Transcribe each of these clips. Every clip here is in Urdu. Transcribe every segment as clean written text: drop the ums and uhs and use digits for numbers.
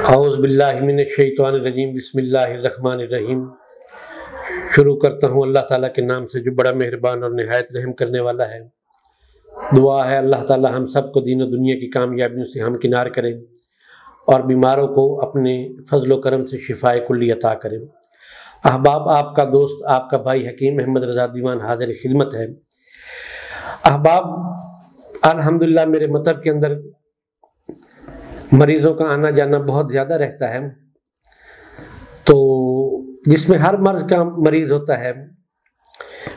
اعوذ باللہ من الشیطان الرجیم، بسم اللہ الرحمن الرحیم۔ شروع کرتا ہوں اللہ تعالیٰ کے نام سے جو بڑا مہربان اور نہایت رحم کرنے والا ہے۔ دعا ہے اللہ تعالیٰ ہم سب کو دین و دنیا کی کامیابیوں سے ہمکنار کرے اور بیماروں کو اپنے فضل و کرم سے شفاء کلی عطا کرے۔ احباب، آپ کا دوست، آپ کا بھائی حکیم احمد رضا دیوان حاضر خدمت ہے۔ احباب، الحمدللہ میرے مطلب کے اندر مریضوں کا آنا جانا بہت زیادہ رہتا ہے، تو جس میں ہر مرض کا مریض ہوتا ہے،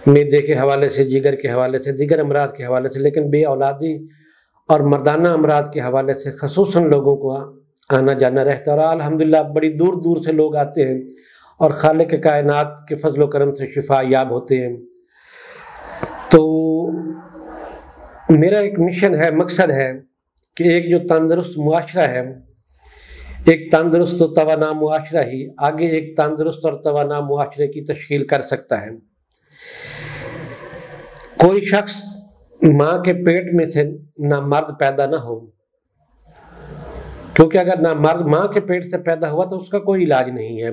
معدے کے حوالے سے، جگر کے حوالے سے، دیگر امراض کے حوالے سے، لیکن بے اولادی اور مردانہ امراض کے حوالے سے خصوصاً لوگوں کو آنا جانا رہتا ہے، اور الحمدللہ بڑی دور دور سے لوگ آتے ہیں اور خالق کائنات کے فضل و کرم سے شفا یاب ہوتے ہیں۔ تو میرا ایک مشن ہے، مقصد ہے کہ ایک جو تندرست معاشرہ ہے، ایک تندرست و توانا معاشرہ ہی آگے ایک تندرست اور توانا معاشرے کی تشکیل کر سکتا ہے۔ کوئی شخص ماں کے پیٹ میں سے نامرد پیدا نہ ہو، کیونکہ اگر نامرد ماں کے پیٹ سے پیدا ہوا تو اس کا کوئی علاج نہیں ہے،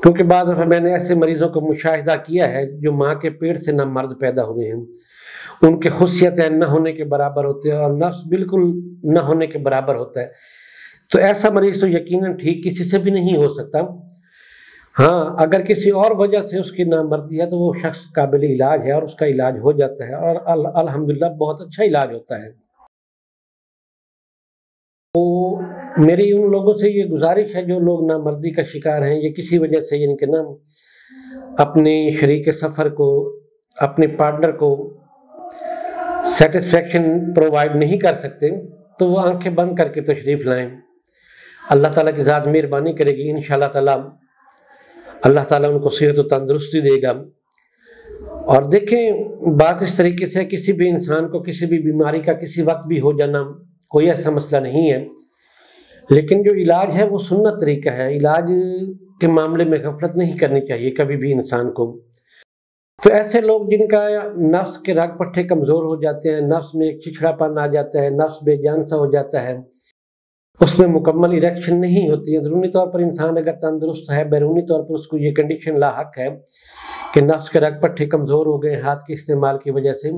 کیونکہ بعض دفعہ میں نے ایسے مریضوں کو مشاہدہ کیا ہے جو ماں کے پیٹ سے نامرد پیدا ہوئے ہیں، ان کے خصیتیں نہ ہونے کے برابر ہوتے ہیں اور نفس بالکل نہ ہونے کے برابر ہوتا ہے، تو ایسا مریض تو یقیناً ٹھیک کسی سے بھی نہیں ہو سکتا۔ ہاں، اگر کسی اور وجہ سے اس کی نامردی ہے تو وہ شخص قابل علاج ہے اور اس کا علاج ہو جاتا ہے، اور الحمدللہ بہت اچھا علاج ہوتا ہے۔ تو میری ان لوگوں سے یہ گزارش ہے جو لوگ نامردی کا شکار ہیں، یہ کسی وجہ سے یعنی کہ نا اپنے شریک سفر کو، اپنے پارٹنر کو سیٹسفیکشن پرووائڈ نہیں کر سکتے، تو وہ آنکھیں بند کر کے تشریف لائیں۔ اللہ تعالیٰ کی ذات مہربانی کرے گی، انشاءاللہ تعالیٰ اللہ تعالیٰ ان کو صحت و تندرستی دے گا۔ اور دیکھیں، بات اس طریقے سے کسی بھی انسان کو کسی بھی بیماری کا کسی وقت بھی ہو جانا کوئی ایسا مسئلہ نہیں ہے، لیکن جو علاج ہے وہ سنت طریقہ ہے۔ علاج کے معاملے میں غفلت نہیں کرنی چاہیے کبھی بھی انسان کو۔ تو ایسے لوگ جن کا نفس کے رگ پٹھے کمزور ہو جاتے ہیں، نفس میں ایک چچڑا پن آ جاتا ہے، نفس بے جان سا ہو جاتا ہے، اس میں مکمل اریکشن نہیں ہوتی ہے، اندرونی طور پر انسان اگر تندرست ہے، بیرونی طور پر اس کو یہ کنڈیشن لاحق ہے کہ نفس کے رگ پٹھے کمزور ہو گئے ہاتھ کے استعمال کی وجہ سے،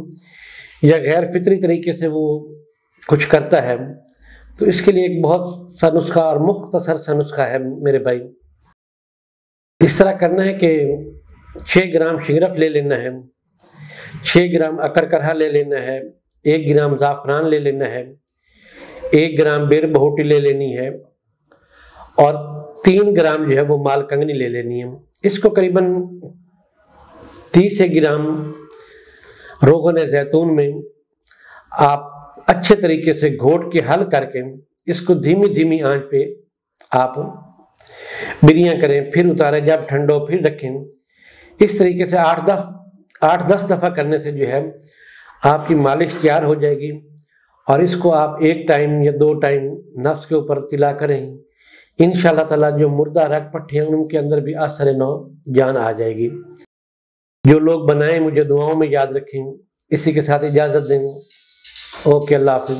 یا غیر فطری طریقے سے وہ کچھ کرتا ہے، تو اس کے لیے ایک بہت سا نسخہ اور مختصر سا نسخہ ہے میرے بھائی۔ اس طرح کرنا ہے کہ 6 گرام شگرف لے لینا ہے، 6 گرام اکرکرہ لے لینا ہے، 1 گرام زعفران لے لینا ہے، 1 گرام بیر بہوٹی لے لینی ہے، اور 3 گرام جو ہے وہ مال کنگنی لے لینی ہے۔ اس کو قریباً 30 گرام روغن زیتون میں آپ اچھے طریقے سے گھوٹ کے حل کر کے اس کو دھیمی دھیمی آنچ پہ آپ بریاں کریں، پھر اتاریں، جب ٹھنڈو پھر رکھیں۔ اس طریقے سے 8-10 دفعہ کرنے سے جو ہے آپ کی مالش تیار ہو جائے گی، اور اس کو آپ 1 ٹائم یا 2 ٹائم نفس کے اوپر تلا کریں، انشاءاللہ تعالیٰ جو مردہ رگ پٹھے ہیں ان کے اندر بھی اثر نو جان آ جائے گی۔ جو لوگ بنائیں مجھے دعاؤں میں یاد رکھیں۔ اسی کے ساتھ اجازت دیں۔ اوکے، اللہ حافظ۔